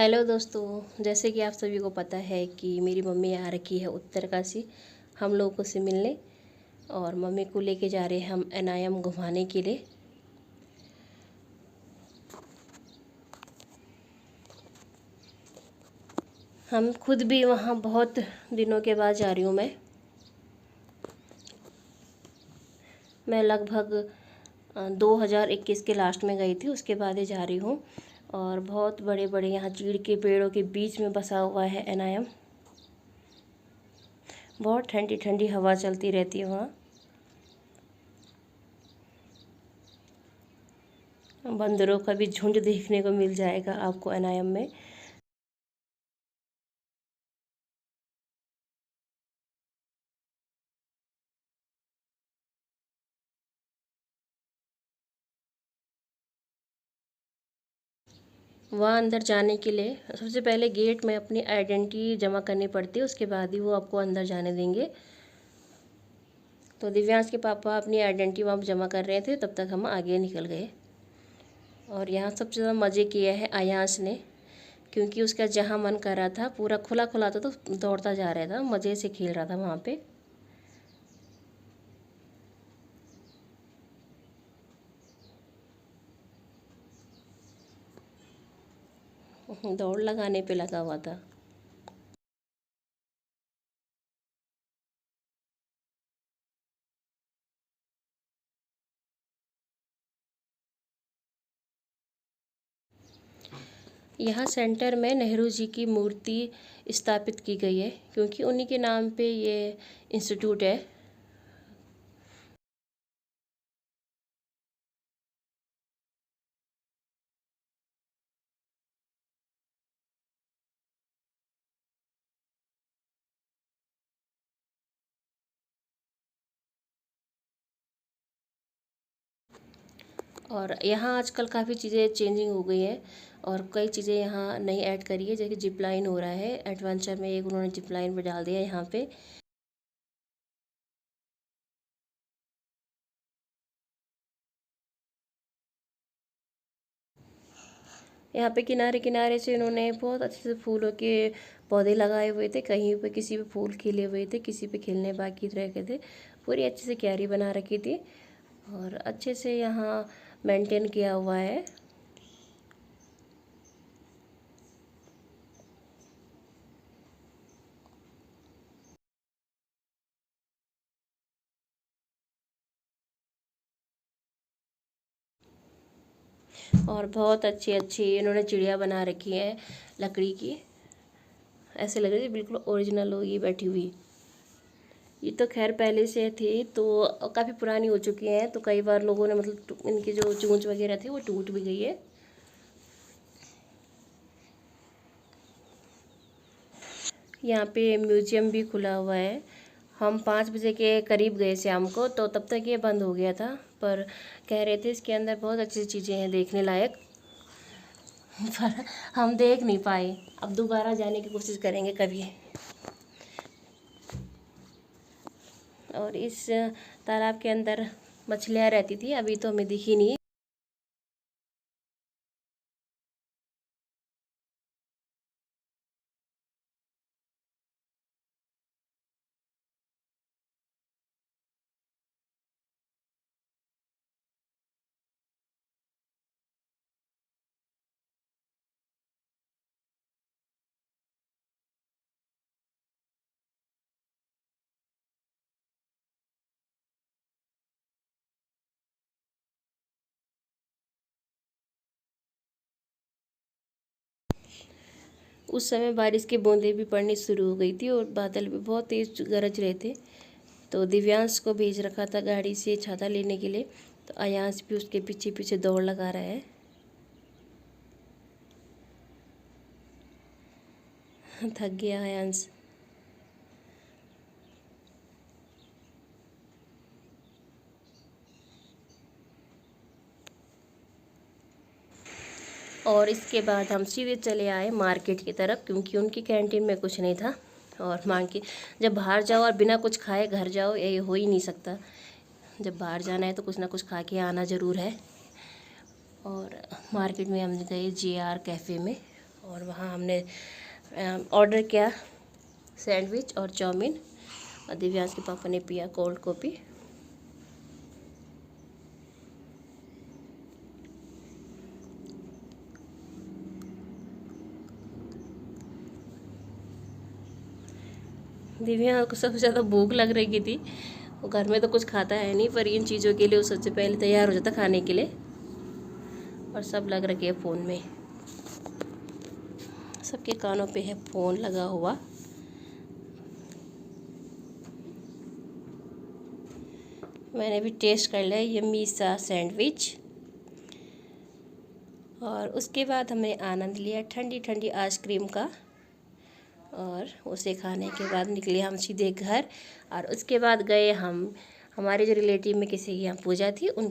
Hello दोस्तों, जैसे कि आप सभी को पता है कि मेरी मम्मी आ रखी है उत्तरकाशी हम लोगों से मिलने। और मम्मी को लेके जा रहे हैं हम एनआईएम घुमाने के लिए। हम खुद भी वहाँ बहुत दिनों के बाद जा रही हूँ। मैं लगभग 2021 के लास्ट में गई थी, उसके बाद ही जा रही हूँ। और बहुत बड़े बड़े यहाँ चीड़ के पेड़ों के बीच में बसा हुआ है एनआईएम। बहुत ठंडी ठंडी हवा चलती रहती है वहाँ। बंदरों का भी झुंड देखने को मिल जाएगा आपको एनआईएम में। वहाँ अंदर जाने के लिए सबसे पहले गेट में अपनी आइडेंटिटी जमा करनी पड़ती है, उसके बाद ही वो आपको अंदर जाने देंगे। तो दिव्यांश के पापा अपनी आइडेंटिटी वहाँ जमा कर रहे थे, तब तक हम आगे निकल गए। और यहाँ सबसे ज़्यादा मज़े किए हैं आयांश ने, क्योंकि उसका जहाँ मन कर रहा था पूरा खुला खुला था तो दौड़ता जा रहा था, मज़े से खेल रहा था वहाँ पे। दौड़ लगाने पे लगा हुआ था। यहाँ सेंटर में नेहरू जी की मूर्ति स्थापित की गई है, क्योंकि उन्हीं के नाम पे ये इंस्टीट्यूट है। और यहाँ आजकल काफ़ी चीज़ें चेंजिंग हो गई हैं और कई चीज़ें यहाँ नई ऐड करी है, जैसे जिप लाइन हो रहा है एडवेंचर में, एक उन्होंने जिप लाइन भी डाल दिया है यहाँ पे। यहाँ पे किनारे किनारे से इन्होंने बहुत अच्छे से फूलों के पौधे लगाए हुए थे। कहीं पे किसी पे फूल खिले हुए थे, किसी पे खिलने बाकी रह गए थे। पूरी अच्छे से क्यारी बना रखी थी और अच्छे से यहाँ मेंटेन किया हुआ है। और बहुत अच्छी अच्छी इन्होंने चिड़िया बना रखी है लकड़ी की, ऐसे लग रही है बिल्कुल ओरिजिनल होगी बैठी हुई। ये तो खैर पहले से थी तो काफ़ी पुरानी हो चुकी हैं, तो कई बार लोगों ने मतलब इनकी जो चोंच वगैरह थी वो टूट भी गई है। यहाँ पे म्यूजियम भी खुला हुआ है। हम 5 बजे के करीब गए शाम को, तो तब तक ये बंद हो गया था, पर कह रहे थे इसके अंदर बहुत अच्छी चीज़ें हैं देखने लायक, पर हम देख नहीं पाए। अब दोबारा जाने की कोशिश करेंगे कभी। और इस तालाब के अंदर मछलियाँ रहती थी, अभी तो हमें दिखी नहीं। उस समय बारिश की बूंदें भी पड़नी शुरू हो गई थी और बादल भी बहुत तेज़ गरज रहे थे। तो दिव्यांश को भेज रखा था गाड़ी से छाता लेने के लिए, तो आयांश भी उसके पीछे पीछे दौड़ लगा रहा है। थक गया आयांश। और इसके बाद हम सीधे चले आए मार्केट की तरफ, क्योंकि उनकी कैंटीन में कुछ नहीं था। और मांग के जब बाहर जाओ और बिना कुछ खाए घर जाओ, ये हो ही नहीं सकता। जब बाहर जाना है तो कुछ ना कुछ खा के आना ज़रूर है। और मार्केट में हम गए JR कैफ़े में। और वहाँ हमने ऑर्डर किया सैंडविच और चाउमीन, और दिव्यांश के पापा ने पिया कोल्ड कॉफ़ी। दिव्या को सबसे ज़्यादा भूख लग रही थी। वो घर में तो कुछ खाता है नहीं, पर इन चीज़ों के लिए वो सबसे पहले तैयार हो जाता खाने के लिए। और सब लग रखे है फ़ोन में, सबके कानों पे है फ़ोन लगा हुआ। मैंने भी टेस्ट कर लिया यम्मी सा सैंडविच, और उसके बाद हमने आनंद लिया ठंडी ठंडी आइसक्रीम का। और उसे खाने के बाद निकले हम सीधे घर, और उसके बाद गए हम हमारे जो रिलेटिव में किसी की यहाँ पूजा थी उन